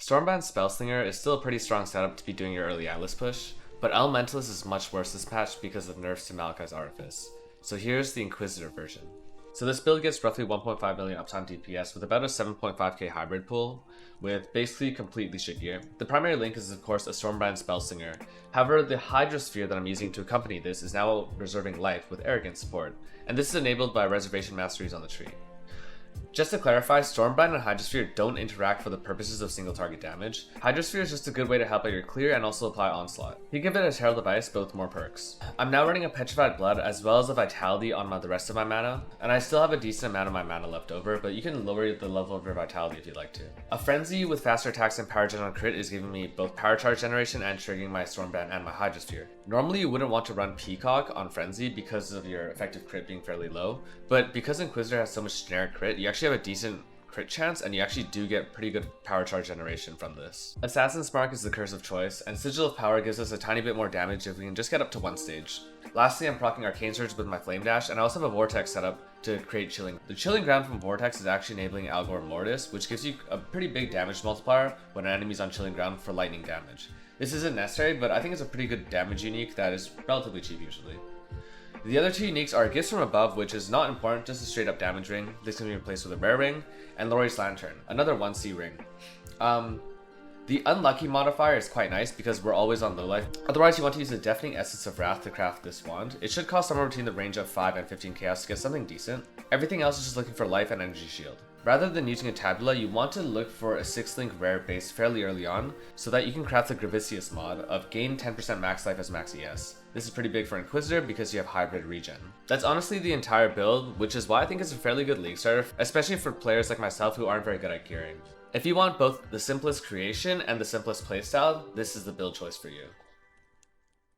Stormbound Spellslinger is still a pretty strong setup to be doing your early Atlas push, but Elementalist is much worse this patch because of nerfs to Malakai's Artifice. So here's the Inquisitor version. So this build gets roughly 1.5 million uptime DPS with about a 7.5k hybrid pool, with basically completely shit gear. The primary link is of course a Stormbound Spellslinger, however the Hydra Sphere that I'm using to accompany this is now reserving life with Arrogant support, and this is enabled by reservation masteries on the tree. Just to clarify, Stormbind and Hydrosphere don't interact for the purposes of single target damage. Hydrosphere is just a good way to help out your clear and also apply Onslaught. You give it a Herald of Ice, but with more perks. I'm now running a Petrified Blood as well as a Vitality on the rest of my mana, and I still have a decent amount of my mana left over, but you can lower the level of your Vitality if you'd like to. A Frenzy with faster attacks and power gen on crit is giving me both power charge generation and triggering my Stormbind and my Hydrosphere. Normally you wouldn't want to run Peacock on Frenzy because of your effective crit being fairly low, but because Inquisitor has so much generic crit, you actually have a decent crit chance, and you actually do get pretty good power charge generation from this. Assassin's Mark is the curse of choice, and Sigil of Power gives us a tiny bit more damage if we can just get up to one stage. Lastly, I'm proccing Arcane Surge with my Flame Dash, and I also have a Vortex set up to create Chilling. The Chilling Ground from Vortex is actually enabling Algor Mortis, which gives you a pretty big damage multiplier when an enemy's on Chilling Ground for lightning damage. This isn't necessary, but I think it's a pretty good damage unique that is relatively cheap usually. The other two uniques are Gifts from Above, which is not important, just a straight up damage ring. This can be replaced with a rare ring, and Lori's Lantern, another 1C ring. The unlucky modifier is quite nice because we're always on low life. Otherwise, you want to use the Deafening Essence of Wrath to craft this wand. It should cost somewhere between the range of 5 and 15 chaos to get something decent. Everything else is just looking for life and energy shield. Rather than using a tabula, you want to look for a 6-link rare base fairly early on so that you can craft the Gravicius mod of gain 10% max life as max ES. This is pretty big for Inquisitor because you have hybrid regen. That's honestly the entire build, which is why I think it's a fairly good league starter, especially for players like myself who aren't very good at gearing. If you want both the simplest creation and the simplest playstyle, this is the build choice for you.